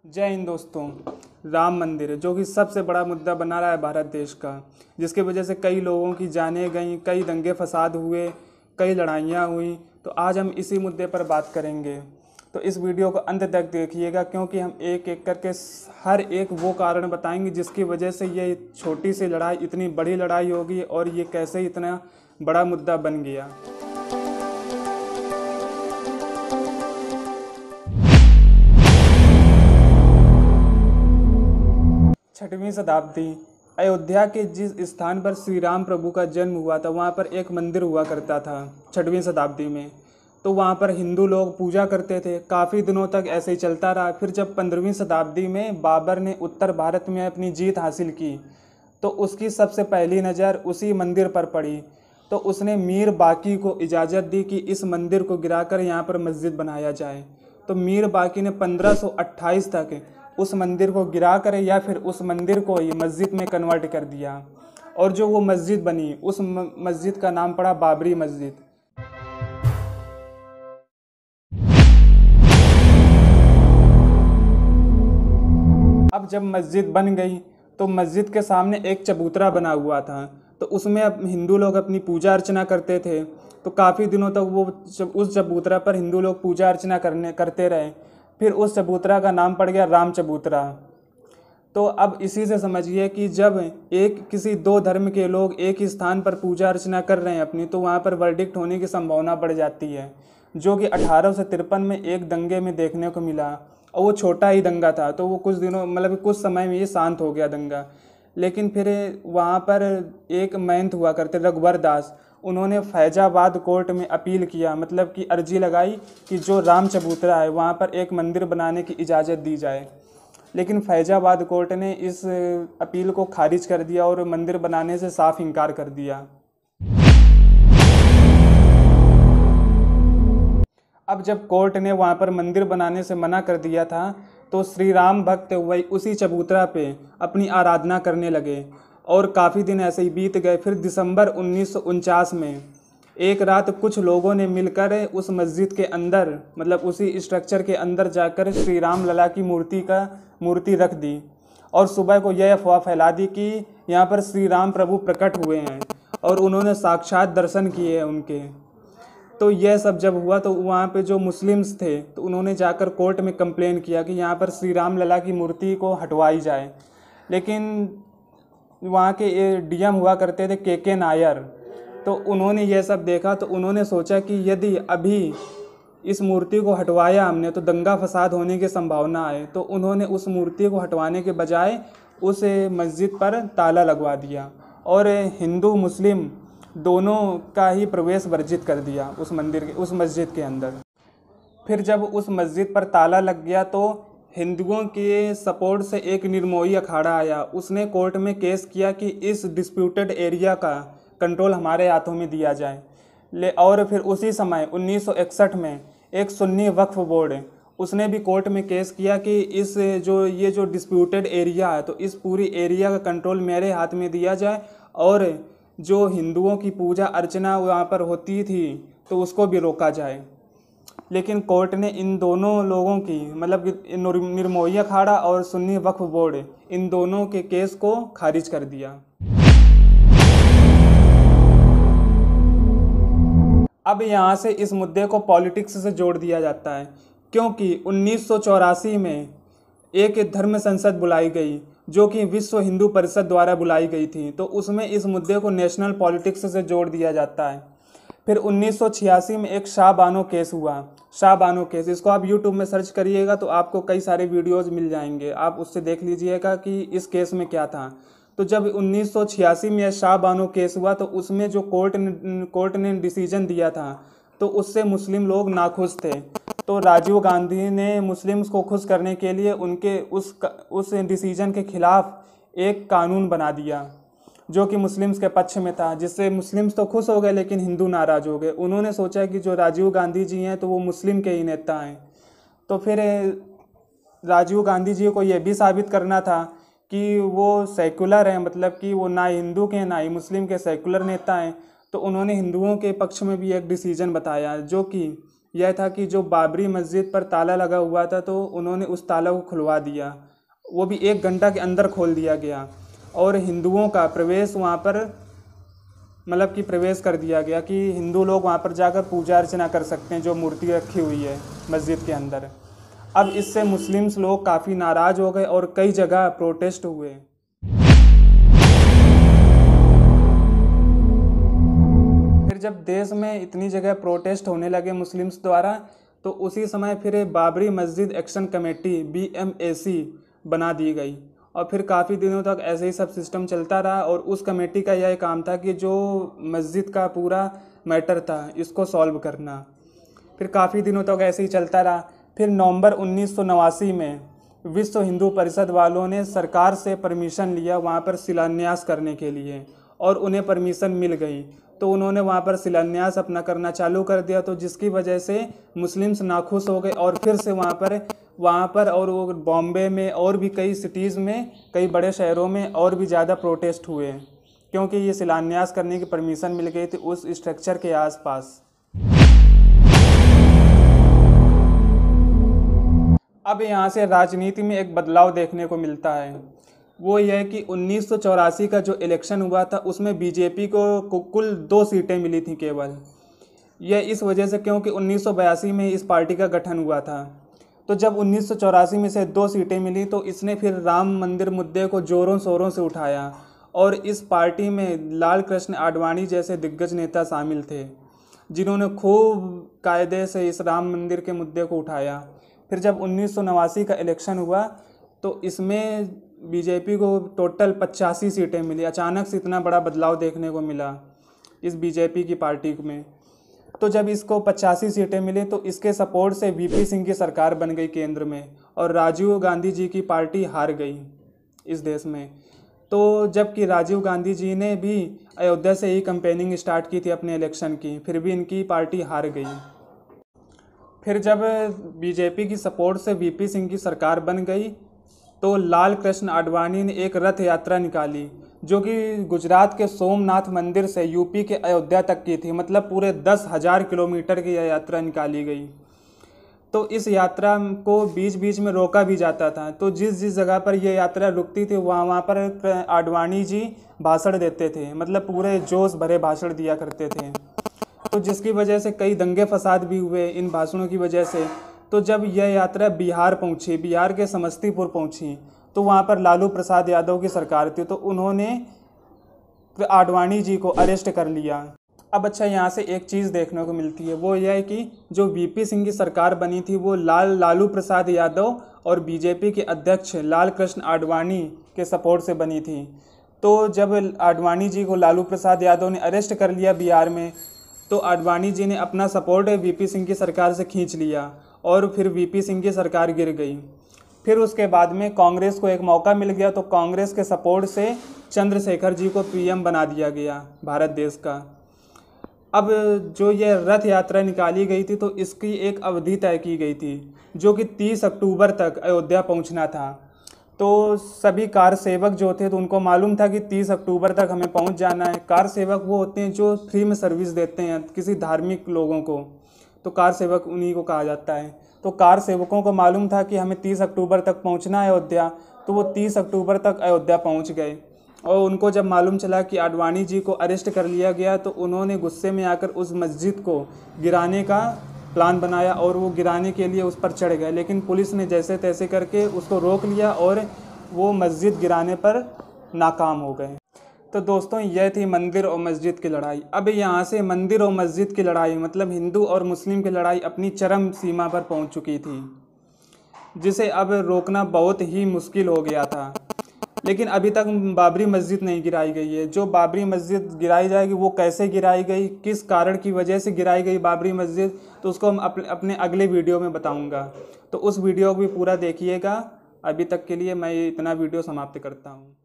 जय हिंद दोस्तों। राम मंदिर जो कि सबसे बड़ा मुद्दा बना रहा है भारत देश का, जिसकी वजह से कई लोगों की जानें गईं, कई दंगे फसाद हुए, कई लड़ाइयाँ हुई। तो आज हम इसी मुद्दे पर बात करेंगे। तो इस वीडियो को अंत तक देखिएगा, क्योंकि हम एक एक करके हर एक वो कारण बताएंगे जिसकी वजह से ये छोटी सी लड़ाई इतनी बड़ी लड़ाई होगी और ये कैसे इतना बड़ा मुद्दा बन गया। 6वीं शताब्दी। अयोध्या के जिस स्थान पर श्री राम प्रभु का जन्म हुआ था वहाँ पर एक मंदिर हुआ करता था 6वीं शताब्दी में। तो वहाँ पर हिंदू लोग पूजा करते थे। काफ़ी दिनों तक ऐसे ही चलता रहा। फिर जब 15वीं शताब्दी में बाबर ने उत्तर भारत में अपनी जीत हासिल की तो उसकी सबसे पहली नज़र उसी मंदिर पर पड़ी। तो उसने मीर बाकी को इजाज़त दी कि इस मंदिर को गिराकर यहाँ पर मस्जिद बनाया जाए। तो मीर बाकी ने 1528 तक उस मंदिर को गिरा कर या फिर उस मंदिर को ही मस्जिद में कन्वर्ट कर दिया, और जो वो मस्जिद बनी उस मस्जिद का नाम पड़ा बाबरी मस्जिद। अब जब मस्जिद बन गई तो मस्जिद के सामने एक चबूतरा बना हुआ था। तो उसमें अब हिंदू लोग अपनी पूजा अर्चना करते थे। तो काफ़ी दिनों तक वो उस चबूतरा पर हिंदू लोग पूजा अर्चना करते रहे। फिर उस चबूतरा का नाम पड़ गया राम चबूतरा। तो अब इसी से समझिए कि जब किसी दो धर्म के लोग एक ही स्थान पर पूजा अर्चना कर रहे हैं अपनी, तो वहाँ पर वर्डिक्ट होने की संभावना बढ़ जाती है, जो कि 1853 में एक दंगे में देखने को मिला। और वो छोटा ही दंगा था, तो वो कुछ समय में ये शांत हो गया दंगा। लेकिन फिर वहाँ पर एक महंत हुआ करते रघुवर दास, उन्होंने फैजाबाद कोर्ट में अपील किया, मतलब कि अर्जी लगाई कि जो राम चबूतरा है वहाँ पर एक मंदिर बनाने की इजाज़त दी जाए। लेकिन फैजाबाद कोर्ट ने इस अपील को खारिज कर दिया और मंदिर बनाने से साफ इनकार कर दिया। अब जब कोर्ट ने वहाँ पर मंदिर बनाने से मना कर दिया था तो श्री राम भक्त वही उसी चबूतरा पे अपनी आराधना करने लगे, और काफ़ी दिन ऐसे ही बीत गए। फिर दिसंबर 1949 में एक रात कुछ लोगों ने मिलकर उस मस्जिद के अंदर, मतलब उसी स्ट्रक्चर के अंदर जाकर श्री राम लला की मूर्ति रख दी, और सुबह को यह अफवाह फैला दी कि यहाँ पर श्री राम प्रभु प्रकट हुए हैं और उन्होंने साक्षात दर्शन किए हैं उनके। तो यह सब जब हुआ तो वहाँ पे जो मुस्लिम्स थे तो उन्होंने जाकर कोर्ट में कंप्लेन किया कि यहाँ पर श्री राम लला की मूर्ति को हटवाई जाए। लेकिन वहाँ के डीएम हुआ करते थे के नायर, तो उन्होंने यह सब देखा तो उन्होंने सोचा कि यदि अभी इस मूर्ति को हटवाया हमने तो दंगा फसाद होने की संभावना है। तो उन्होंने उस मूर्ति को हटवाने के बजाय उस मस्जिद पर ताला लगवा दिया और हिंदू मुस्लिम दोनों का ही प्रवेश वर्जित कर दिया उस मस्जिद के अंदर। फिर जब उस मस्जिद पर ताला लग गया तो हिंदुओं के सपोर्ट से एक निर्मोही अखाड़ा आया। उसने कोर्ट में केस किया कि इस डिस्प्यूटेड एरिया का कंट्रोल हमारे हाथों में दिया जाए। और फिर उसी समय 1961 में एक सुन्नी वक्फ बोर्ड उसने भी कोर्ट में केस किया कि ये जो डिस्प्यूटेड एरिया है तो इस पूरी एरिया का कंट्रोल मेरे हाथ में दिया जाए, और जो हिंदुओं की पूजा अर्चना वहाँ पर होती थी तो उसको भी रोका जाए। लेकिन कोर्ट ने इन दोनों लोगों की, मतलब निर्मोही अखाड़ा और सुन्नी वक्फ बोर्ड, इन दोनों के केस को खारिज कर दिया। अब यहाँ से इस मुद्दे को पॉलिटिक्स से जोड़ दिया जाता है, क्योंकि 1984 में एक धर्म संसद बुलाई गई जो कि विश्व हिंदू परिषद द्वारा बुलाई गई थी। तो उसमें इस मुद्दे को नेशनल पॉलिटिक्स से जोड़ दिया जाता है। फिर 1986 में एक शाह बानो केस हुआ। शाह बानो केस, इसको आप यूट्यूब में सर्च करिएगा तो आपको कई सारे वीडियोज़ मिल जाएंगे, आप उससे देख लीजिएगा कि इस केस में क्या था। तो जब 1986 में शाह बानो केस हुआ तो उसमें जो कोर्ट ने डिसीजन दिया था तो उससे मुस्लिम लोग नाखुश थे। तो राजीव गांधी ने मुस्लिम्स को खुश करने के लिए उनके उस डिसीजन के खिलाफ एक कानून बना दिया जो कि मुस्लिम्स के पक्ष में था, जिससे मुस्लिम्स तो खुश हो गए लेकिन हिंदू नाराज़ हो गए। उन्होंने सोचा कि जो राजीव गांधी जी हैं तो वो मुस्लिम के ही नेता हैं। तो फिर राजीव गांधी जी को यह भी साबित करना था कि वो सेकुलर हैं, मतलब कि वो ना हिंदू के ना ही मुस्लिम के सेकुलर नेता हैं। तो उन्होंने हिंदुओं के पक्ष में भी एक डिसीजन बताया, जो कि यह था कि जो बाबरी मस्जिद पर ताला लगा हुआ था तो उन्होंने उस ताला को खुलवा दिया, वो भी 1 घंटा के अंदर खोल दिया गया और हिंदुओं का प्रवेश वहाँ पर मतलब कि प्रवेश कर दिया गया कि हिंदू लोग वहाँ पर जाकर पूजा अर्चना कर सकते हैं जो मूर्ति रखी हुई है मस्जिद के अंदर। अब इससे मुस्लिम्स लोग काफ़ी नाराज़ हो गए और कई जगह प्रोटेस्ट हुए। फिर जब देश में इतनी जगह प्रोटेस्ट होने लगे मुस्लिम्स द्वारा तो उसी समय फिर बाबरी मस्जिद एक्शन कमेटी BMAC बना दी गई और फिर काफ़ी दिनों तक ऐसे ही सब सिस्टम चलता रहा। और उस कमेटी का यह काम था कि जो मस्जिद का पूरा मैटर था इसको सॉल्व करना। फिर काफ़ी दिनों तक ऐसे ही चलता रहा। फिर नवंबर 1989 में विश्व हिंदू परिषद वालों ने सरकार से परमिशन लिया वहाँ पर शिलान्यास करने के लिए और उन्हें परमिशन मिल गई तो उन्होंने वहाँ पर शिलान्यास अपना करना चालू कर दिया, तो जिसकी वजह से मुस्लिम्स नाखुश हो गए और फिर से वहाँ पर और वो बॉम्बे में और भी कई सिटीज़ में, कई बड़े शहरों में और भी ज़्यादा प्रोटेस्ट हुए क्योंकि ये शिलान्यास करने की परमिशन मिल गई थी उस स्ट्रक्चर के आसपास। अब यहाँ से राजनीति में एक बदलाव देखने को मिलता है, वो यह है कि 1984 का जो इलेक्शन हुआ था उसमें बीजेपी को कुल 2 सीटें मिली थी केवल। यह इस वजह से क्योंकि 1982 में इस पार्टी का गठन हुआ था। तो जब 1984 में से 2 सीटें मिली तो इसने फिर राम मंदिर मुद्दे को ज़ोरों शोरों से उठाया और इस पार्टी में लाल कृष्ण आडवाणी जैसे दिग्गज नेता शामिल थे जिन्होंने खूब कायदे से इस राम मंदिर के मुद्दे को उठाया। फिर जब 1989 का इलेक्शन हुआ तो इसमें बीजेपी को टोटल 85 सीटें मिली। अचानक से इतना बड़ा बदलाव देखने को मिला इस बीजेपी की पार्टी में। तो जब इसको 85 सीटें मिली तो इसके सपोर्ट से VP सिंह की सरकार बन गई केंद्र में और राजीव गांधी जी की पार्टी हार गई इस देश में। तो जबकि राजीव गांधी जी ने भी अयोध्या से ही कैंपेनिंग स्टार्ट की थी अपने इलेक्शन की, फिर भी इनकी पार्टी हार गई। फिर जब बीजेपी की सपोर्ट से VP सिंह की सरकार बन गई तो लाल कृष्ण आडवाणी ने एक रथ यात्रा निकाली जो कि गुजरात के सोमनाथ मंदिर से यूपी के अयोध्या तक की थी, मतलब पूरे 10,000 किलोमीटर की यह यात्रा निकाली गई। तो इस यात्रा को बीच बीच में रोका भी जाता था, तो जिस जिस जगह पर यह यात्रा रुकती थी वहाँ पर आडवाणी जी भाषण देते थे, मतलब पूरे जोश भरे भाषण दिया करते थे। तो जिसकी वजह से कई दंगे फसाद भी हुए इन भाषणों की वजह से। तो जब यह यात्रा बिहार पहुंची, बिहार के समस्तीपुर पहुंची, तो वहां पर लालू प्रसाद यादव की सरकार थी, तो उन्होंने आडवाणी जी को अरेस्ट कर लिया। अब अच्छा, यहाँ से एक चीज़ देखने को मिलती है, वो यह है कि जो VP सिंह की सरकार बनी थी वो लालू प्रसाद यादव और बीजेपी के अध्यक्ष लाल कृष्ण आडवाणी के सपोर्ट से बनी थी। तो जब आडवाणी जी को लालू प्रसाद यादव ने अरेस्ट कर लिया बिहार में, तो आडवाणी जी ने अपना सपोर्ट VP सिंह की सरकार से खींच लिया और फिर VP सिंह की सरकार गिर गई। फिर उसके बाद में कांग्रेस को एक मौका मिल गया, तो कांग्रेस के सपोर्ट से चंद्रशेखर जी को PM बना दिया गया भारत देश का। अब जो ये रथ यात्रा निकाली गई थी तो इसकी एक अवधि तय की गई थी जो कि 30 अक्टूबर तक अयोध्या पहुंचना था। तो सभी कार सेवक जो थे तो उनको मालूम था कि 30 अक्टूबर तक हमें पहुंच जाना है। कार सेवक वो होते हैं जो फ्री में सर्विस देते हैं किसी धार्मिक लोगों को, तो कार सेवक उन्हीं को कहा जाता है। तो कार सेवकों को मालूम था कि हमें 30 अक्टूबर तक पहुंचना है अयोध्या, तो वो 30 अक्टूबर तक अयोध्या पहुंच गए। और उनको जब मालूम चला कि आडवाणी जी को अरेस्ट कर लिया गया तो उन्होंने गुस्से में आकर उस मस्जिद को गिराने का प्लान बनाया और वो गिराने के लिए उस पर चढ़ गए, लेकिन पुलिस ने जैसे तैसे करके उसको रोक लिया और वो मस्जिद गिराने पर नाकाम हो गए। तो दोस्तों, यह थी मंदिर और मस्जिद की लड़ाई। अब यहाँ से मंदिर और मस्जिद की लड़ाई मतलब हिंदू और मुस्लिम की लड़ाई अपनी चरम सीमा पर पहुँच चुकी थी, जिसे अब रोकना बहुत ही मुश्किल हो गया था। लेकिन अभी तक बाबरी मस्जिद नहीं गिराई गई है। जो बाबरी मस्जिद गिराई जाएगी वो कैसे गिराई गई, किस कारण की वजह से गिराई गई बाबरी मस्जिद, तो उसको हम अपने अगले वीडियो में बताऊंगा। तो उस वीडियो को भी पूरा देखिएगा। अभी तक के लिए मैं इतना वीडियो समाप्त करता हूँ।